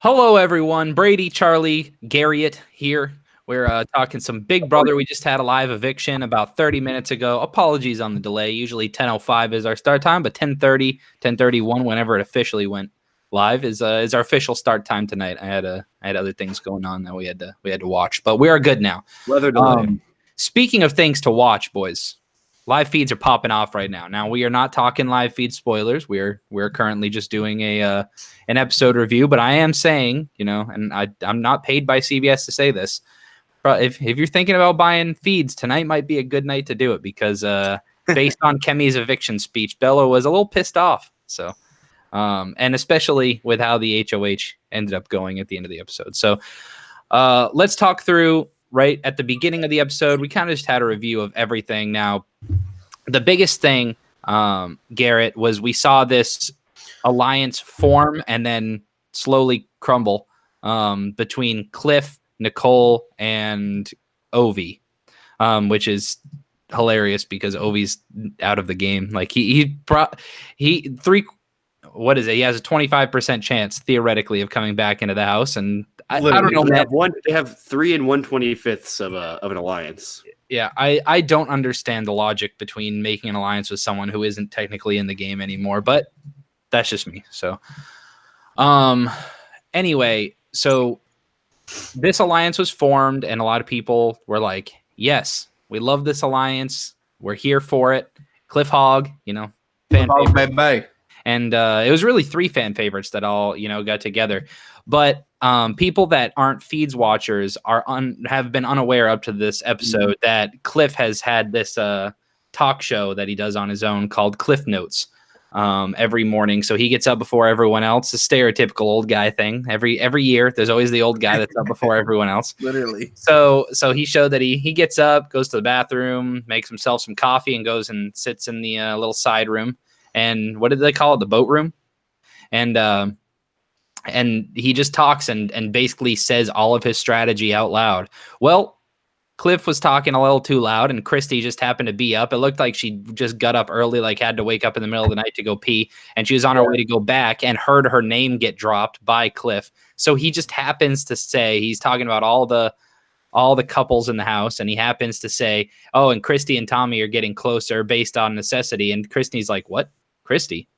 Hello, everyone. Brady, Charlie, Garriet here. We're talking some Big Brother. We just had a live eviction about 30 minutes ago. Apologies on the delay. Usually 10:05 is our start time, but 10:30, 10:31, whenever it officially went live, is our official start time tonight. I had other things going on that we had to watch, but we are good now. Weather delay. Speaking of things to watch, boys, live feeds are popping off right now. Now we are not talking live feed spoilers. We're currently just doing an episode review, but I am saying, and I'm not paid by CBS to say this. If you're thinking about buying feeds, tonight might be a good night to do it because based on Kemi's eviction speech, Bella was a little pissed off. So, and especially with how the HOH ended up going at the end of the episode. So, let's talk through right at the beginning of the episode. We kind of just had a review of everything. Now, the biggest thing, Garrett, was we saw this alliance form and then slowly crumble between Cliff, Nicole, and Ovi, which is hilarious because Ovi's out of the game. Like he has a 25% chance theoretically of coming back into the house, and I don't know. They have 3 and 1/25 of an alliance. Yeah, I don't understand the logic between making an alliance with someone who isn't technically in the game anymore, but that's just me. So, anyway, so this alliance was formed, and a lot of people were like, "Yes, we love this alliance. We're here for it." Cliff Hogg, fan favorite. And it was really 3 fan favorites that all got together. But people that aren't feeds watchers have been unaware up to this episode that Cliff has had this talk show that he does on his own called Cliff Notes every morning. So he gets up before everyone else. A stereotypical old guy thing. Every year, there's always the old guy that's up before everyone else. Literally. So he showed that he gets up, goes to the bathroom, makes himself some coffee, and goes and sits in the little side room. And what did they call it? The boat room. And he just talks and basically says all of his strategy out loud. Well, Cliff was talking a little too loud, and Christy just happened to be up. It looked like she just got up early, like had to wake up in the middle of the night to go pee, and she was on her way to go back and heard her name get dropped by Cliff. So he just happens to say, he's talking about all the couples in the house, and he happens to say, "Oh, and Christy and Tommy are getting closer based on necessity." And Christy's like, "What? Christy?"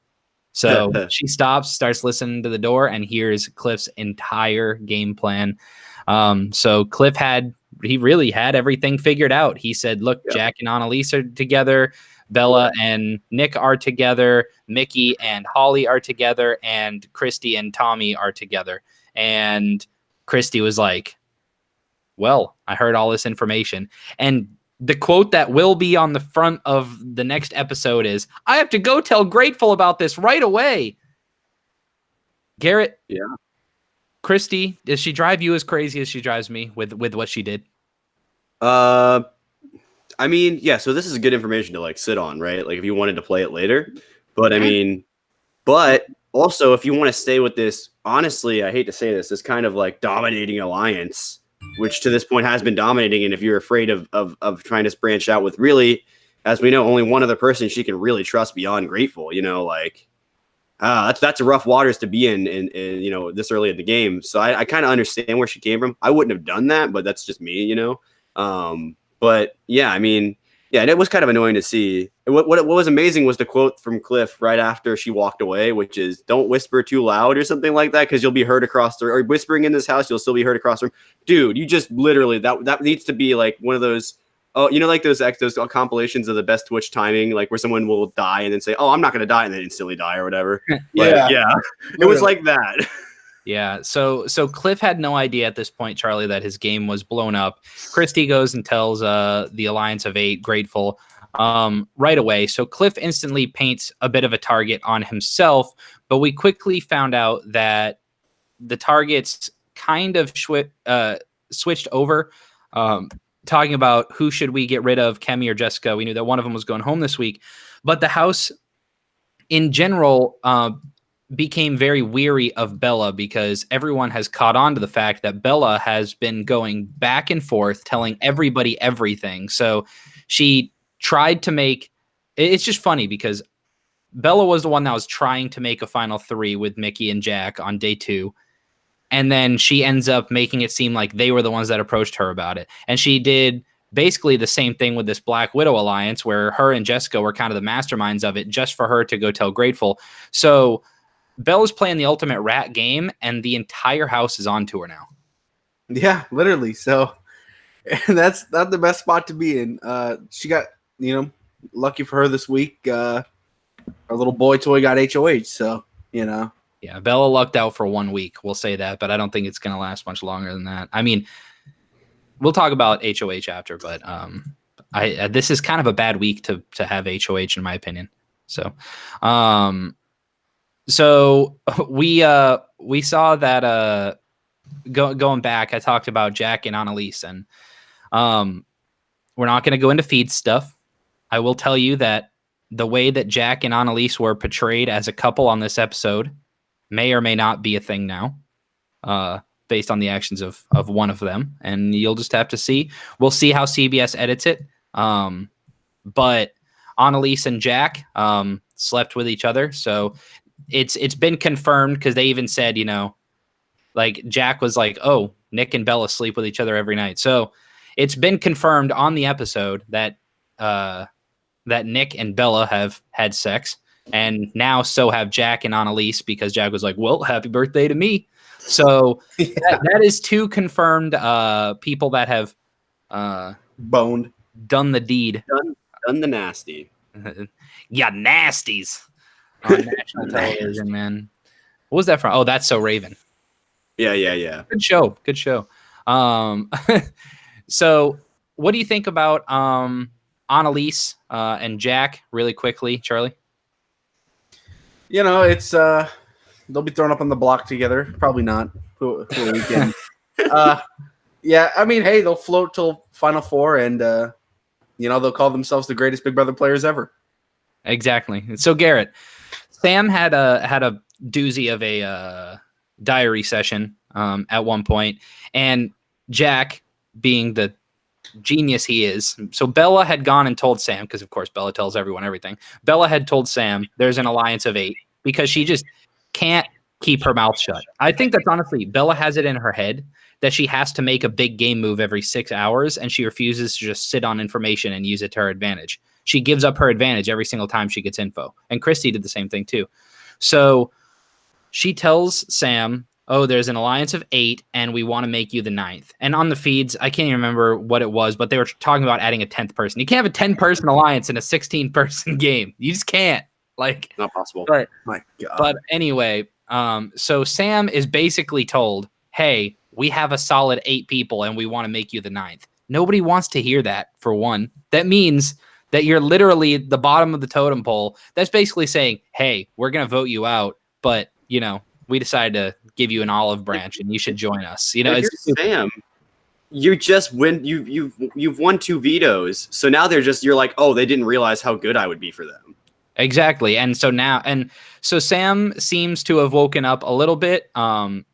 So she stops, starts listening to the door, and hears Cliff's entire game plan. So Cliff really had everything figured out. He said, "Look, Jack and Annalise are together. Bella and Nick are together. Mickey and Holly are together. And Christy and Tommy are together." And Christy was like, "Well, I heard all this information." And the quote that will be on the front of the next episode is, "I have to go tell Grateful about this right away." Garrett, Christy, does she drive you as crazy as she drives me with what she did? I mean, yeah. So this is good information to sit on, right? Like if you wanted to play it later, but I mean, but also if you want to stay with this, honestly, I hate to say this kind of dominating alliance, which to this point has been dominating. And if you're afraid of trying to branch out with really, as we know, only one other person she can really trust beyond Grateful, that's a rough waters to be in this early in the game. So I kind of understand where she came from. I wouldn't have done that, but that's just me, but yeah, I mean, yeah, and it was kind of annoying to see. What was amazing was the quote from Cliff right after she walked away, which is, "Don't whisper too loud," or something like that, because you'll be heard across the, or whispering in this house, you'll still be heard across the room. Dude, you just literally, that needs to be one of those, those compilations of the best Twitch timing, where someone will die and then say, "Oh, I'm not going to die," and then instantly die or whatever. Yeah. It was like that. Yeah, so Cliff had no idea at this point, Charlie, that his game was blown up. Christy goes and tells the Alliance of 8, Grateful, right away. So Cliff instantly paints a bit of a target on himself, but we quickly found out that the targets kind of switched over, talking about who should we get rid of, Kemi or Jessica. We knew that one of them was going home this week, but the house in general became very weary of Bella because everyone has caught on to the fact that Bella has been going back and forth telling everybody everything. So she tried to make, it's just funny because Bella was the one that was trying to make a final 3 with Mickey and Jack on day 2. And then she ends up making it seem like they were the ones that approached her about it. And she did basically the same thing with this Black Widow alliance, where her and Jessica were kind of the masterminds of it, just for her to go tell Grateful. So Bella's playing the ultimate rat game, and the entire house is on to her now. Yeah, literally. So that's not the best spot to be in. She got, lucky for her this week. Her little boy toy got HOH. So, Yeah, Bella lucked out for 1 week. We'll say that, but I don't think it's going to last much longer than that. I mean, we'll talk about HOH after, but this is kind of a bad week to have HOH in my opinion. So, we saw that going back, I talked about Jack and Annalise, and we're not going to go into feed stuff. I will tell you that the way that Jack and Annalise were portrayed as a couple on this episode may or may not be a thing now, based on the actions of one of them, and you'll just have to see. We'll see how CBS edits it. But Annalise and Jack slept with each other, so it's been confirmed, because they even said, like Jack was like, "Oh, Nick and Bella sleep with each other every night." So it's been confirmed on the episode that that Nick and Bella have had sex, and now so have Jack and Annalise, because Jack was like, "Well, happy birthday to me." So that is two confirmed people that have boned, done the deed, done the nasty. Yeah, nasties on national television, man. What was that from? Oh, That's So Raven. Yeah. Good show. So what do you think about Annalise and Jack, really quickly, Charlie? It's they'll be thrown up on the block together. Probably not for a weekend. Yeah, I mean, hey, they'll float till Final Four, and they'll call themselves the greatest Big Brother players ever. Exactly. So Garrett, Sam had a doozy of a diary session at one point, and Jack, being the genius he is, so Bella had gone and told Sam, because of course Bella tells everyone everything. Bella had told Sam there's an alliance of 8, because she just can't keep her mouth shut. I think that's honestly, Bella has it in her head that she has to make a big game move every 6 hours, and she refuses to just sit on information and use it to her advantage. She gives up her advantage every single time she gets info. And Christy did the same thing too. So she tells Sam, "Oh, there's an alliance of 8, and we want to make you the 9th. And on the feeds, I can't even remember what it was, but they were talking about adding a 10th person. You can't have a 10-person alliance in a 16-person game. You just can't. Like, not possible. But my God. But anyway, so Sam is basically told, "Hey, we have a solid 8 people, and we want to make you the 9th. Nobody wants to hear that, for one. That means that you're literally the bottom of the totem pole. That's basically saying, hey, we're going to vote you out, but, we decided to give you an olive branch, and you should join us." It's Sam. You just win. You've won 2 vetoes, so now you're like, oh, they didn't realize how good I would be for them. Exactly. And so Sam seems to have woken up a little bit,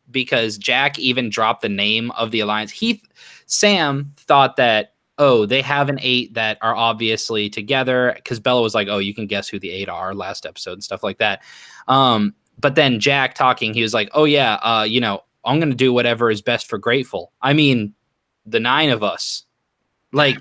because Jack even dropped the name of the alliance. Sam thought that, oh, they have an 8 that are obviously together, because Bella was like, "Oh, you can guess who the 8 are," last episode and stuff like that. But then Jack talking, he was like, "Oh yeah, I'm going to do whatever is best for Grateful. I mean, the 9 of us." Like,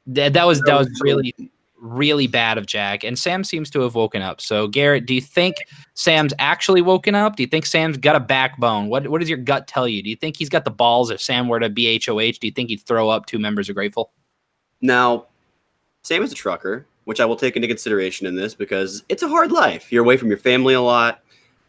that was really, really bad of Jack, and Sam seems to have woken up. So Garrett, do you think Sam's actually woken up? Do you think Sam's got a backbone? What does your gut tell you? Do you think he's got the balls? If Sam were to be HOH, do you think he'd throw up 2 members of Grateful? Now, Sam is a trucker, which I will take into consideration in this, because it's a hard life. You're away from your family a lot.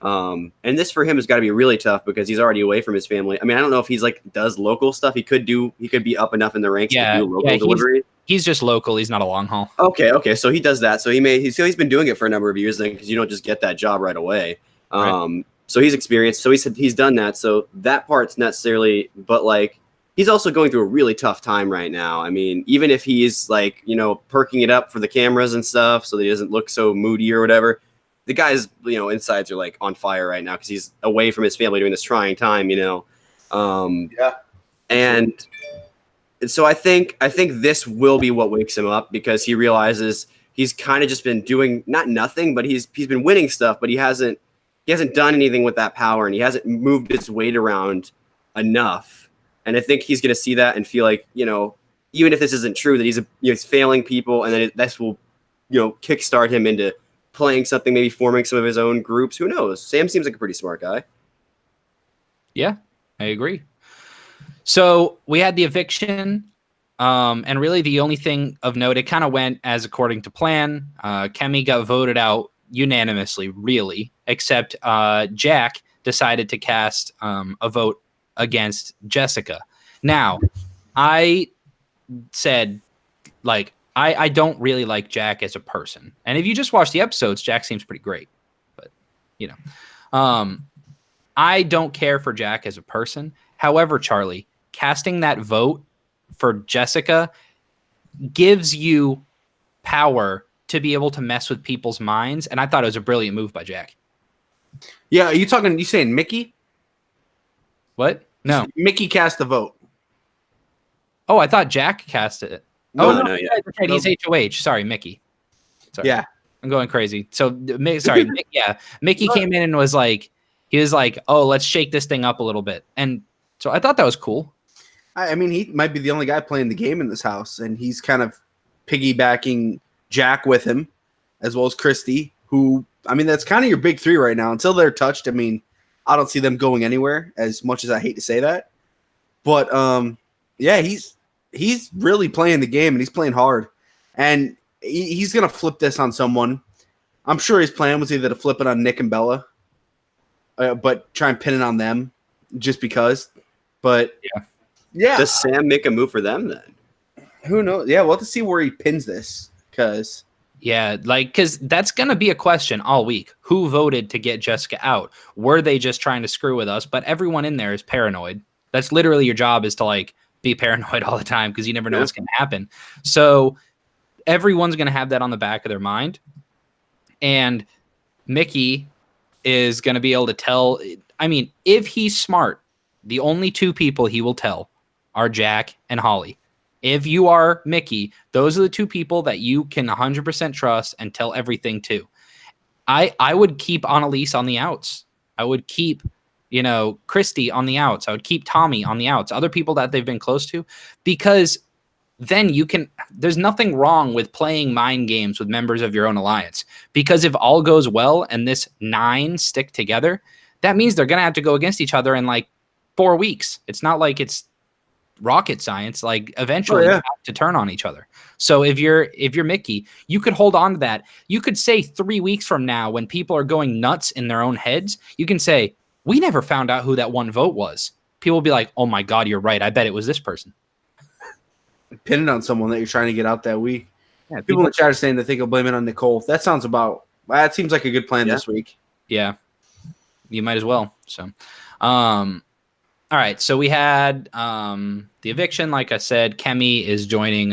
And this for him has got to be really tough, because he's already away from his family. I mean, I don't know if he's does local stuff. He could be up enough in the ranks to do local delivery. He's just local. He's not a long haul. Okay. So he does that. So he's been doing it for a number of years then, because you don't just get that job right away. Right. So he's experienced. So he's done that. So that part's necessarily, but he's also going through a really tough time right now. I mean, even if he's perking it up for the cameras and stuff so that he doesn't look so moody or whatever, the guy's, insides are on fire right now, because he's away from his family during this trying time, Yeah. And so I think this will be what wakes him up, because he realizes he's kind of just been doing not nothing, but he's been winning stuff, but he hasn't he hasn't done anything with that power, and he hasn't moved his weight around enough. And I think he's going to see that and feel like, even if this isn't true, that he's failing people, and then this will, kickstart him into playing something, maybe forming some of his own groups. Who knows? Sam seems like a pretty smart guy. Yeah, I agree. So we had the eviction, and really the only thing of note, it kind of went as according to plan. Kemi got voted out unanimously, really, except Jack decided to cast a vote against Jessica. Now, I said, like, I don't really like Jack as a person. And if you just watch the episodes, Jack seems pretty great. But, I don't care for Jack as a person. However, Charlie, casting that vote for Jessica gives you power to be able to mess with people's minds. And I thought it was a brilliant move by Jack. Yeah, are you saying Mickey? What? No. Mickey cast the vote. Oh, I thought Jack cast it. No, Yeah. That's right. He's HOH. Sorry, Mickey. Sorry. Yeah. I'm going crazy. So, sorry. Mickey came in and was like, oh, let's shake this thing up a little bit. And so I thought that was cool. I mean, he might be the only guy playing the game in this house, and he's kind of piggybacking Jack with him, as well as Christy, who, I mean, that's kind of your big three right now. Until they're touched, I mean, I don't see them going anywhere, as much as I hate to say that. But, yeah, he's really playing the game, and he's playing hard. And he's going to flip this on someone. I'm sure his plan was either to flip it on Nick and Bella, but try and pin it on them just because. But, yeah. Does Sam make a move for them then? Who knows? Yeah, we'll have to see where he pins this, because... Yeah, because that's going to be a question all week. Who voted to get Jessica out? Were they just trying to screw with us? But everyone in there is paranoid. That's literally your job, is to, like, be paranoid all the time, because you never know what's going to happen. So everyone's going to have that on the back of their mind. And Mickey is going to be able to tell. I mean, if he's smart, the only two people he will tell are Jack and Holly. If you are Mickey, those are the two people that you can 100% trust and tell everything to. I would keep Annalise on the outs. I would keep, Christy on the outs. I would keep Tommy on the outs. Other people that they've been close to, because then there's nothing wrong with playing mind games with members of your own alliance. Because if all goes well and this 9 stick together, that means they're going to have to go against each other in like 4 weeks. It's not like it's rocket science. Like, eventually you have to turn on each other. So if you're Mickey, you could hold on to that. You could say 3 weeks from now, when people are going nuts in their own heads, you can say, we never found out who that one vote was. People will be like, oh my God, you're right. I bet it was this person. Pin it on someone that you're trying to get out that week. Yeah, people in the chat are saying that they can blame it on Nicole. That seems like a good plan this week. Yeah, you might as well. So, all right. So we had the eviction. Like I said, Kemi is joining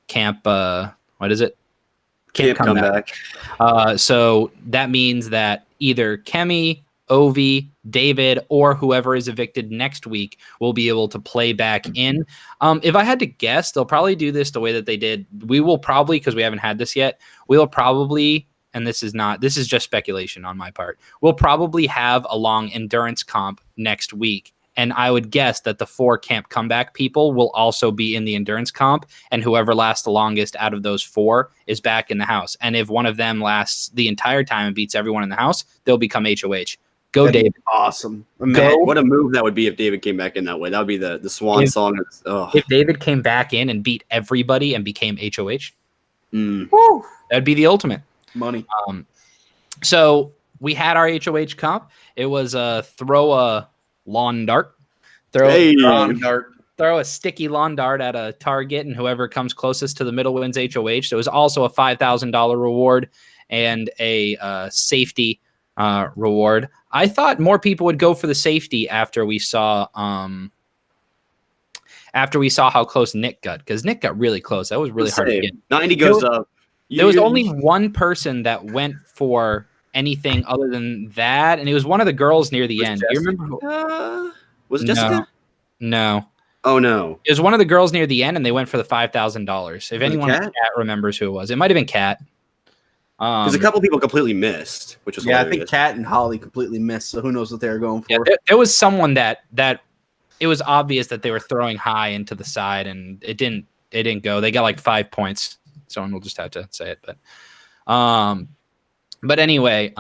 camp. What is it? Camp Comeback. So that means that either Kemi, Ovi, David, or whoever is evicted next week will be able to play back in. If I had to guess, they'll probably do this the way that they did. We will probably, because we haven't had this yet, we will probably, and this is just speculation on my part, we'll probably have a long endurance comp next week. And I would guess that the 4 camp comeback people will also be in the endurance comp, and whoever lasts the longest out of those 4 is back in the house. And if one of them lasts the entire time and beats everyone in the house, they'll become HOH. Go, David. Awesome. Man, what a move that would be if David came back in that way. That would be the swan song. If David came back in and beat everybody and became HOH, that'd be the ultimate. Money. So we had our HOH comp. It was throw a lawn dart. Throw a sticky lawn dart at a target, and whoever comes closest to the middle wins HOH. There was also a $5,000 reward and a safety reward. I thought more people would go for the safety after we saw how close Nick got, because Nick got really close. That was really hard to get. 90 goes up. There was only one person that went for anything other than that, and it was one of the girls near the end. Do you remember? Was it Jessica? No. Oh no! It was one of the girls near the end, and they went for the $5,000. If anyone in the chat remembers who it was, it might have been Kat. Because a couple people completely missed, which was hilarious. I think Kat and Holly completely missed. So who knows what they were going for? Yeah, there was someone that it was obvious that they were throwing high into the side, and it didn't go. They got like 5 points. Someone will just have to say it, but anyway,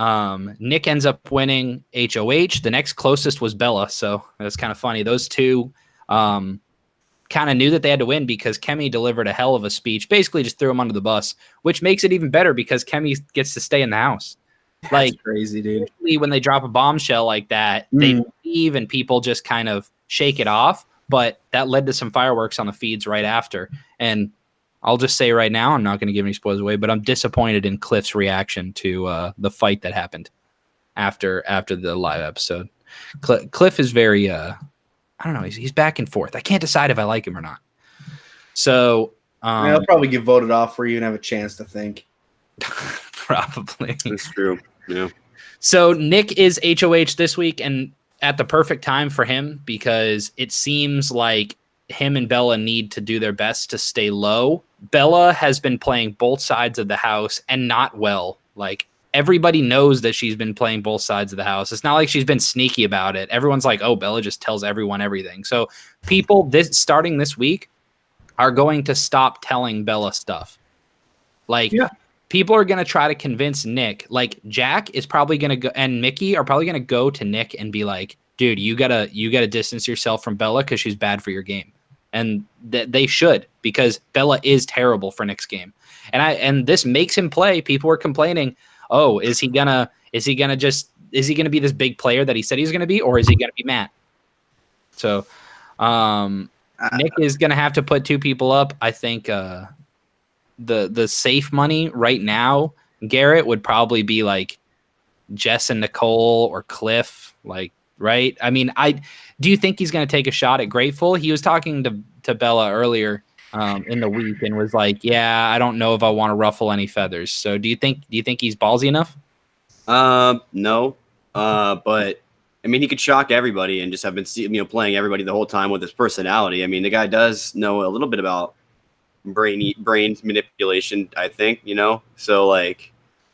Nick ends up winning HOH. The next closest was Bella, so that's kind of funny. Those two kind of knew that they had to win because Kemi delivered a hell of a speech, basically just threw him under the bus, which makes it even better because Kemi gets to stay in the house. That's like crazy, dude. When they drop a bombshell like that, they leave and people just kind of shake it off. But that led to some fireworks on the feeds right after. And I'll just say right now, I'm not going to give any spoilers away, but I'm disappointed in Cliff's reaction to the fight that happened after the live episode. Cliff is very I don't know. He's back and forth. I can't decide if I like him or not. So he'll probably get voted off for you and have a chance to think. Probably. That's true. Yeah. So Nick is HOH this week, and at the perfect time for him because it seems like him and Bella need to do their best to stay low. Bella has been playing both sides of the house and not well. Like, everybody knows that she's been playing both sides of the house. It's not like she's been sneaky about it. Everyone's like, oh, Bella just tells everyone everything. So people starting this week are going to stop telling Bella stuff. Like, people are going to try to convince Nick. Like, Jack is probably going to go, and Mickey are probably going to go to Nick and be like, dude, you gotta distance yourself from Bella because she's bad for your game. And they should, because Bella is terrible for Nick's game. And this makes him play. People were complaining, oh, is he gonna be this big player that he said he's gonna be, or is he gonna be Matt? So Nick is gonna have to put two people up. I think the safe money right now, Garrett would probably be like Jess and Nicole or Cliff, like, right? I mean, do you think he's gonna take a shot at Grateful? He was talking to Bella earlier in the week and was like, yeah, I don't know if I want to ruffle any feathers. So do you think he's ballsy enough? No. But I mean, he could shock everybody and just have been, playing everybody the whole time with his personality. I mean, the guy does know a little bit about brain manipulation, I think, so like,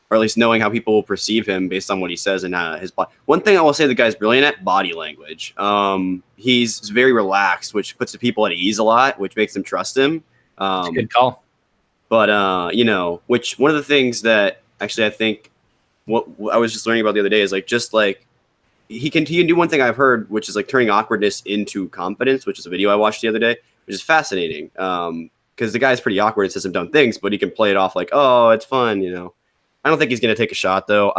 or at least knowing how people will perceive him based on what he says and his body. One thing I will say the guy's brilliant at, body language. He's very relaxed, which puts the people at ease a lot, which makes them trust him. That's a good call. But, which one of the things that actually I think what I was just learning about the other day is he can do one thing I've heard, which is like turning awkwardness into confidence, which is a video I watched the other day, which is fascinating. Because the guy's pretty awkward and says some dumb things, but he can play it off like, oh, it's fun, I don't think he's going to take a shot, though.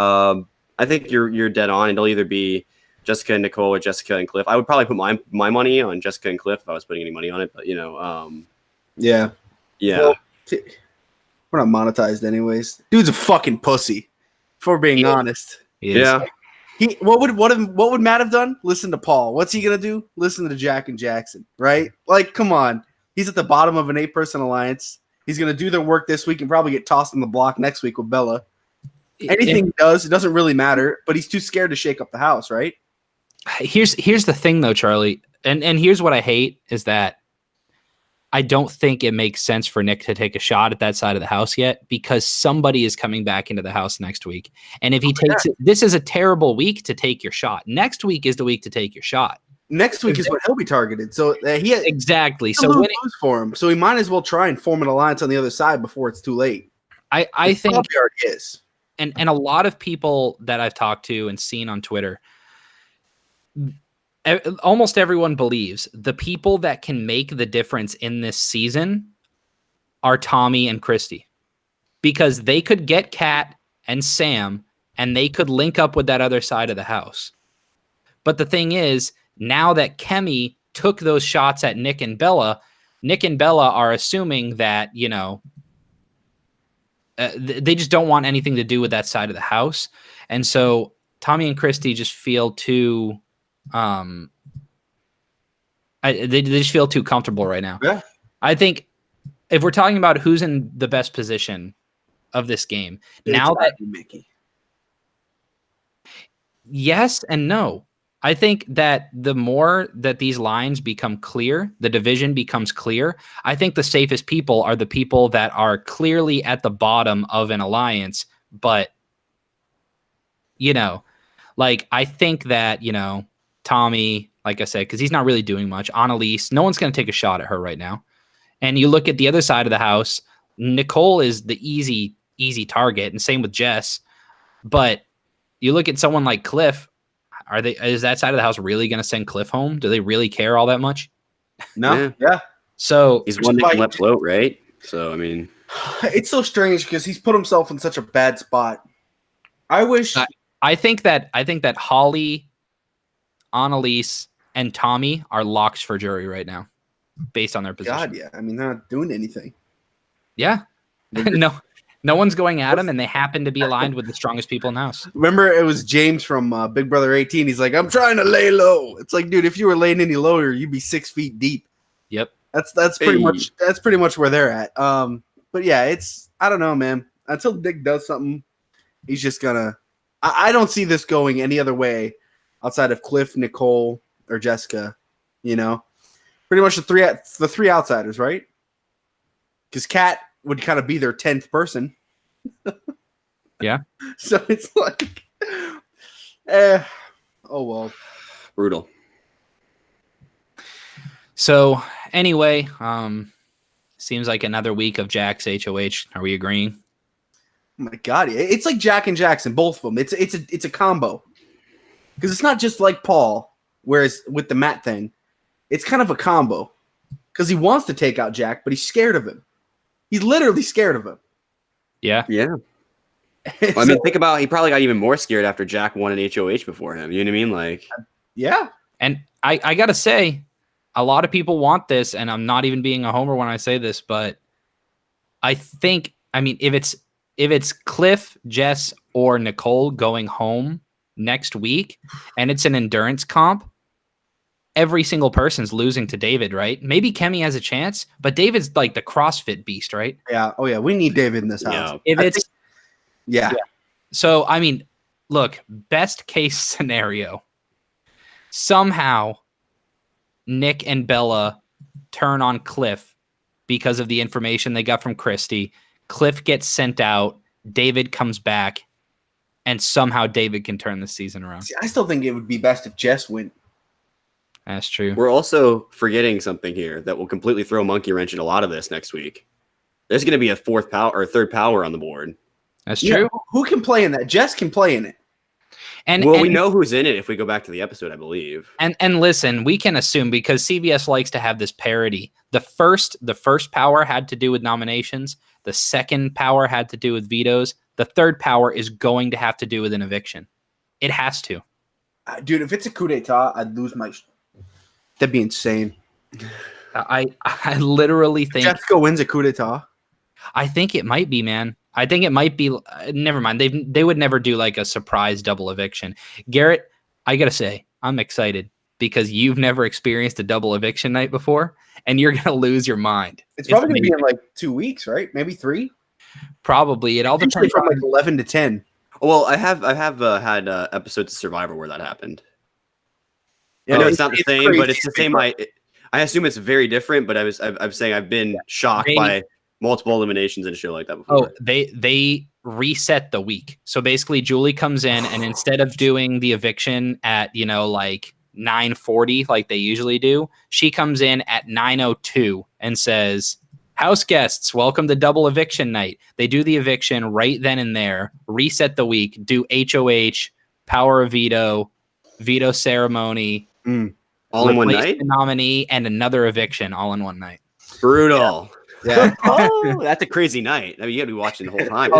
I think you're dead on. It'll either be Jessica and Nicole or Jessica and Cliff. I would probably put my money on Jessica and Cliff if I was putting any money on it. But, yeah. Well, we're not monetized anyways. Dude's a fucking pussy, for being honest. Yeah. What would Matt have done? Listen to Paul. What's he going to do? Listen to Jack and Jackson, right? Like, come on. He's at the bottom of an 8-person alliance. He's going to do their work this week and probably get tossed in the block next week with Bella. Anything he does, it doesn't really matter, but he's too scared to shake up the house, right? Here's the thing, though, Charlie, and here's what I hate is that I don't think it makes sense for Nick to take a shot at that side of the house yet because somebody is coming back into the house next week. And if he takes it, this is a terrible week to take your shot. Next week is the week to take your shot. Next week is when he'll be targeted. So exactly. So lose for him. So he might as well try and form an alliance on the other side before it's too late. I think probably already is. And a lot of people that I've talked to and seen on Twitter, almost everyone believes the people that can make the difference in this season are Tommy and Christy, because they could get Kat and Sam and they could link up with that other side of the house. But the thing is, now that Kemi took those shots at Nick and Bella are assuming that, they just don't want anything to do with that side of the house. And so Tommy and Christy just feel too, they just feel too comfortable right now. Yeah. I think if we're talking about who's in the best position of this game, now that Mickey. Yes and no. I think that the more that these lines become clear, the division becomes clear. I think the safest people are the people that are clearly at the bottom of an alliance but like I think that Tommy, like I said, because he's not really doing much. Annalise, no one's going to take a shot at her right now. And you look at the other side of the house, Nicole is the easy target, and same with Jess. But you look at someone like Cliff. Is that side of the house really going to send Cliff home? Do they really care all that much? No. Yeah. So he's one that can let float, right? So I mean, it's so strange because he's put himself in such a bad spot. I wish. I think that Holly, Annalise, and Tommy are locks for jury right now, based on their position. God, yeah. I mean, they're not doing anything. Yeah. No one's going at them, and they happen to be aligned with the strongest people in the house. Remember, it was James from Big Brother 18. He's like, I'm trying to lay low. It's like, dude, if you were laying any lower, you'd be 6 feet deep. Yep. That's pretty much where they're at. But yeah, I don't know, man. Until Dick does something, he's just gonna. I don't see this going any other way outside of Cliff, Nicole, or Jessica. Pretty much the three outsiders, right? Because Kat would kind of be their 10th person. Yeah. So it's like, oh well, brutal. So anyway, seems like another week of Jack's HOH. Are we agreeing? Oh my God, it's like Jack and Jackson, both of them. It's a combo because it's not just like Paul. Whereas with the Matt thing, it's kind of a combo because he wants to take out Jack, but he's scared of him. He's literally scared of him. Yeah. Yeah. Well, I mean, think about he probably got even more scared after Jack won an HOH before him. You know what I mean? Like, yeah. And I gotta say, a lot of people want this, and I'm not even being a homer when I say this, but I think, I mean, if it's Cliff, Jess, or Nicole going home next week, and it's an endurance comp, every single person's losing to David, right? Maybe Kemi has a chance, but David's like the CrossFit beast, right? Yeah. Oh yeah, we need David in this house. Yeah. So I mean, look, best case scenario, somehow Nick and Bella turn on Cliff because of the information they got from Christy. Cliff gets sent out, David comes back, and somehow David can turn the season around. See, I still think it would be best if Jess went. That's true. We're also forgetting something here that will completely throw a monkey wrench in a lot of this next week. There's going to be a third power on the board. That's true. Yeah, who can play in that? Jess can play in it. And we know who's in it if we go back to the episode, I believe. And listen, we can assume because CBS likes to have this parody. The first power had to do with nominations. The second power had to do with vetoes. The third power is going to have to do with an eviction. It has to. Dude, if it's a coup d'etat, I'd lose my. That'd be insane. I literally think Jessica wins a coup d'etat. I think it might be, man. I think it might be. Never mind. They would never do like a surprise double eviction. Garrett, I gotta say, I'm excited because you've never experienced a double eviction night before, and you're gonna lose your mind. It's probably gonna be in like 2 weeks, right? Maybe 3. Probably. It all depends from like 11 to 10. Well, I have had episodes of Survivor where that happened. Yeah, I know it's not the same, crazy. but it's the same. I assume it's very different, but I'm saying I've been shocked by multiple eliminations in a show like that before. Oh, they reset the week. So basically Julie comes in and instead of doing the eviction at, like 9:40 like they usually do, she comes in at 9:02 and says, "House guests, welcome to double eviction night." They do the eviction right then and there, reset the week, do HOH, power of veto ceremony, all in one night, the nominee, and another eviction all in one night. Brutal. Yeah. Oh, that's a crazy night. I mean, you got to be watching the whole time.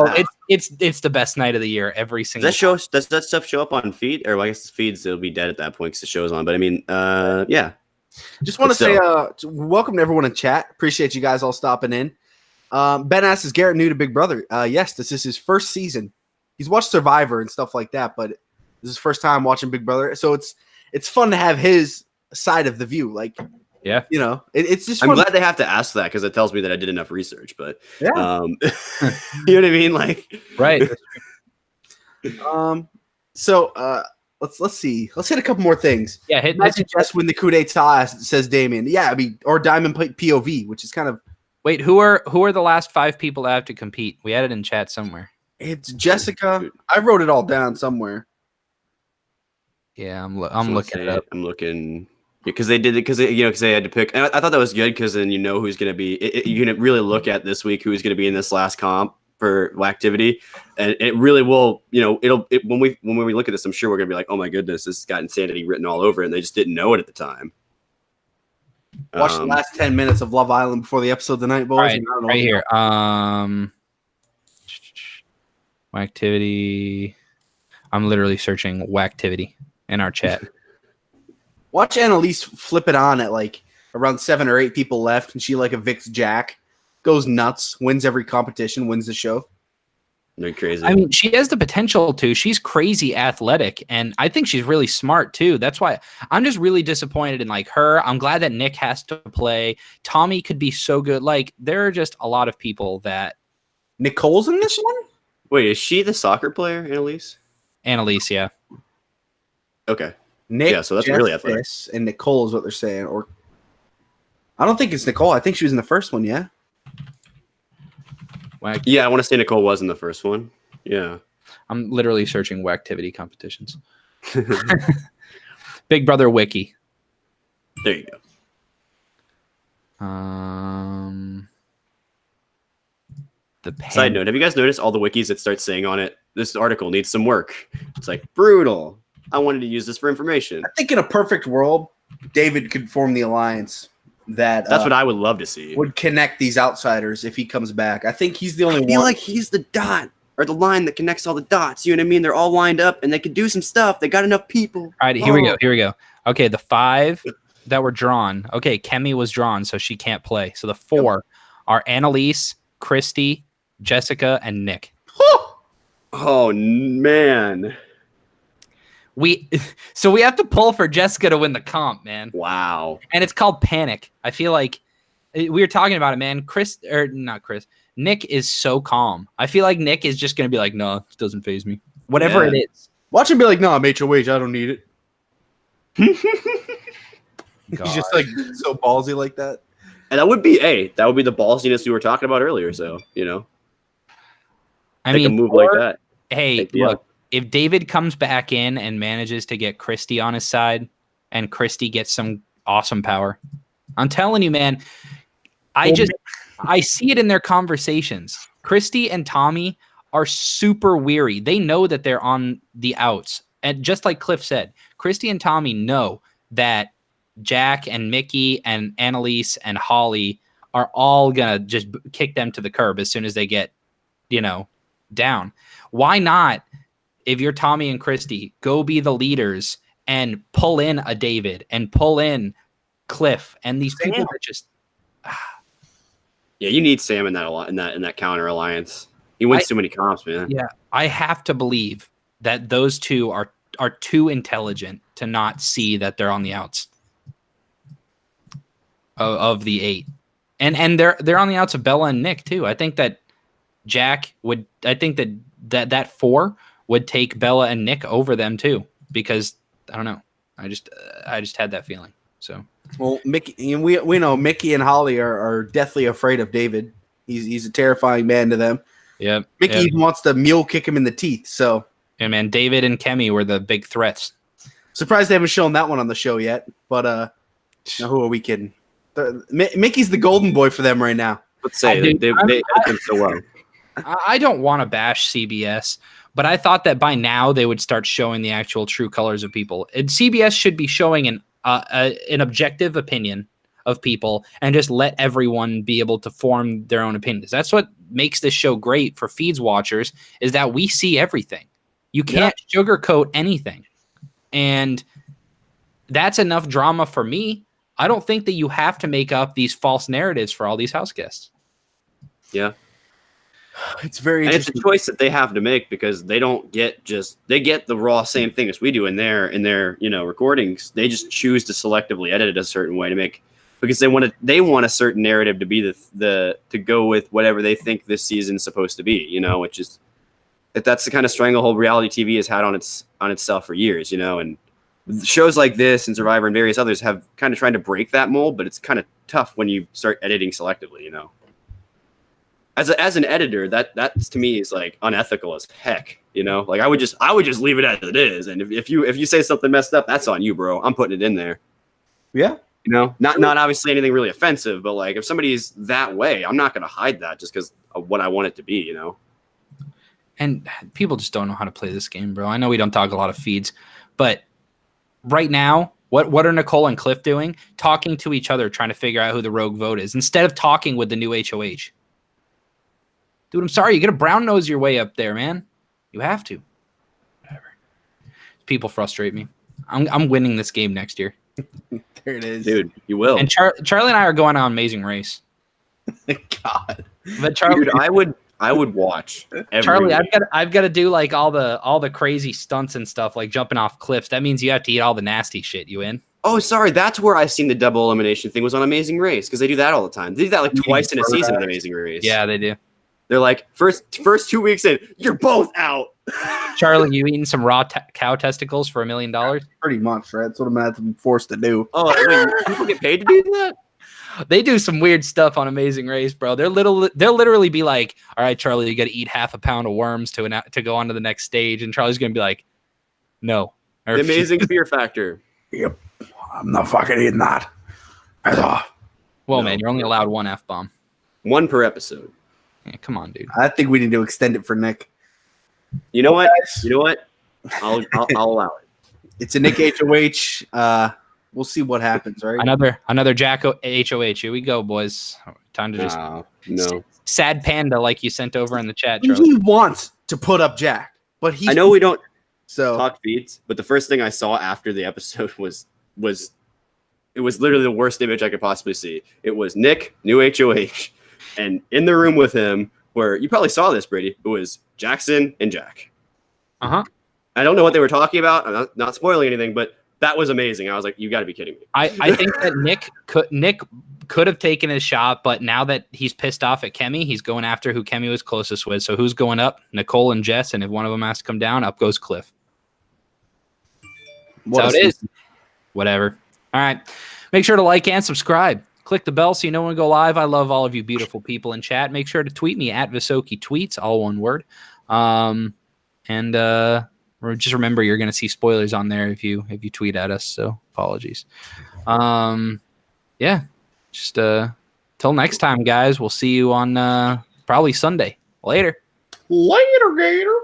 It's the best night of the year every single. Does that stuff show up on feed? Or well, I guess the feeds will be dead at that point because the show's on. But I mean, yeah. Just want to say, welcome to everyone in chat. Appreciate you guys all stopping in. Ben asks, is Garrett new to Big Brother? Yes, this is his first season. He's watched Survivor and stuff like that, but this is his first time watching Big Brother. So it's fun to have his side of the view. Like, yeah, it's just. I'm glad they have to ask that because it tells me that I did enough research. But yeah, you know what I mean, like right. So let's see. Let's hit a couple more things. Yeah, hit just win the coup d'etat, says Damien. Yeah, I mean, or Diamond POV, which is kind of. Wait, who are the last 5 people that have to compete? We had it in chat somewhere. It's Jessica. I wrote it all down somewhere. Yeah, I'm looking it up. I'm looking because they did it because they had to pick. And I thought that was good because then who's going to be. You can really look at this week who's going to be in this last comp for activity, and it really will. When we look at this, I'm sure we're going to be like, oh my goodness, this has got insanity written all over it, and they just didn't know it at the time. Watch the last 10 minutes of Love Island before the episode tonight, boys. Right here. Activity. I'm literally searching Whacktivity in our chat. Watch Annalise flip it on at like around 7 or 8 people left, and she like evicts Jack, goes nuts, wins every competition, wins the show. They're crazy. I mean, she has the potential to. She's crazy athletic, and I think she's really smart too. That's why I'm just really disappointed in like her. I'm glad that Nick has to play. Tommy could be so good. Like there are just a lot of people that. Nicole's in this one? Wait, is she the soccer player, Annalise? Annalise, yeah. Okay. Nick, yeah, so that's really athletic. And Nicole is what they're saying. Or I don't think it's Nicole. I think she was in the first one, yeah? Yeah, I want to say Nicole was in the first one. Yeah. I'm literally searching Whacktivity competitions. Big Brother Wiki. There you go. Side note, have you guys noticed all the wikis that start saying on it, this article needs some work? It's like, brutal. I wanted to use this for information. I think in a perfect world, David could form the alliance that's what I would love to see. Would connect these outsiders if he comes back. I think he's the only one. I feel like he's the dot or the line that connects all the dots. You know what I mean? They're all lined up and they could do some stuff. They got enough people. All right, here we go. Okay, the 5 that were drawn. Okay, Kemi was drawn, so she can't play. So the 4 are Annalise, Christy, Jessica, and Nick. Oh man. We have to pull for Jessica to win the comp, man. Wow. And it's called Panic. I feel like we were talking about it, man. Nick is so calm. I feel like Nick is just going to be like, no, it doesn't faze me. Whatever it is. Watch him be like, no, I'm HOH. I don't need it. He's just like so ballsy like that. And that would be the ballsiness we were talking about earlier. So, I mean, a move like that. Hey, look, if David comes back in and manages to get Christy on his side and Christy gets some awesome power, I'm telling you, man, I see it in their conversations. Christy and Tommy are super weary. They know that they're on the outs. And just like Cliff said, Christy and Tommy know that Jack and Mickey and Annalise and Holly are all going to just kick them to the curb as soon as they get, down. Why not, if you're Tommy and Christy, go be the leaders and pull in a David and pull in Cliff and these people that just. Yeah, you need Sam in that counter alliance. He wins too many comps, man. Yeah, I have to believe that those two are too intelligent to not see that they're on the outs of the 8, and they're on the outs of Bella and Nick too. I think that Jack would. I think that 4 would take Bella and Nick over them too, because I don't know. I just had that feeling. So well, Mickey, we know Mickey and Holly are deathly afraid of David. He's a terrifying man to them. Yeah, Mickey even wants to mule kick him in the teeth. So yeah, man, David and Kemi were the big threats. Surprised they haven't shown that one on the show yet. But now who are we kidding? Mickey's the golden boy for them right now. Let's say they've done so well. I don't want to bash CBS, but I thought that by now they would start showing the actual true colors of people. And CBS should be showing an objective opinion of people and just let everyone be able to form their own opinions. That's what makes this show great for Feeds watchers, is that we see everything. You can't sugarcoat anything. And that's enough drama for me. I don't think that you have to make up these false narratives for all these house guests. Yeah. It's very interesting. It's a choice that they have to make, because they don't get they get the raw same thing as we do in their recordings. They just choose to selectively edit it a certain way to make, because they want a certain narrative to be to go with whatever they think this season's supposed to be, which is that's the kind of stranglehold reality TV has had on itself for years, and shows like this and Survivor and various others have kind of tried to break that mold, but it's kind of tough when you start editing selectively, as an editor, that's to me is like unethical as heck. You know, like I would just leave it as it is. And if you say something messed up, that's on you, bro. I'm putting it in there. Yeah. You know, not obviously anything really offensive, but like if somebody's that way, I'm not going to hide that just because of what I want it to be, you know? And people just don't know how to play this game, bro. I know we don't talk a lot of feeds, but right now, what are Nicole and Cliff doing? Talking to each other, trying to figure out who the rogue vote is, instead of talking with the new HOH. Dude, I'm sorry. You got to brown nose your way up there, man. You have to. Whatever. People frustrate me. I'm winning this game next year. There it is. Dude, you will. And Charlie and I are going on Amazing Race. God. But Charlie, dude, I would watch every Charlie, week. I've got to do like all the crazy stunts and stuff, like jumping off cliffs. That means you have to eat all the nasty shit. You in? Oh, sorry. That's where I've seen the double elimination thing was on Amazing Race because they do that all the time. They do that like twice in a season of Amazing Race. Yeah, they do. They're like, first 2 weeks in, you're both out. Charlie, you eating some raw cow testicles for $1 million? Pretty much, right? That's what I'm going to have to be forced to do. Oh, wait, people get paid to do that? They do some weird stuff on Amazing Race, bro. They'll literally be like, all right, Charlie, you got to eat half a pound of worms to go on to the next stage. And Charlie's going to be like, no. The Amazing Fear Factor. Yep. I'm not fucking eating that. Well, No. man, you're only allowed one F-bomb. One per episode. Yeah, come on, dude. I think we need to extend it for Nick. You know what? I'll allow it. It's a Nick HOH. We'll see what happens, right? Another Jack HOH. Here we go, boys. Time to just No. sad panda like you sent over in the chat, Charlie. He wants to put up Jack, but I know we don't so talk feeds, but the first thing I saw after the episode was it was literally the worst image I could possibly see. It was Nick, new HOH, and in the room with him, where you probably saw this, Brady, it was Jackson and Jack. Uh-huh. I don't know what they were talking about. I'm not spoiling anything, but that was amazing. I was like, you got to be kidding me. I think that Nick could have taken his shot, but now that he's pissed off at Kemi, he's going after who Kemi was closest with. So who's going up? Nicole and Jess, and if one of them has to come down, up goes Cliff. That's how it is. Whatever. All right. Make sure to like and subscribe. Click the bell so you know when we go live. I love all of you beautiful people in chat. Make sure to tweet me at Visokii Tweets, all one word. Just remember you're going to see spoilers on there if you tweet at us. So apologies. Yeah. Just till next time, guys. We'll see you on probably Sunday. Later. Later, Gator.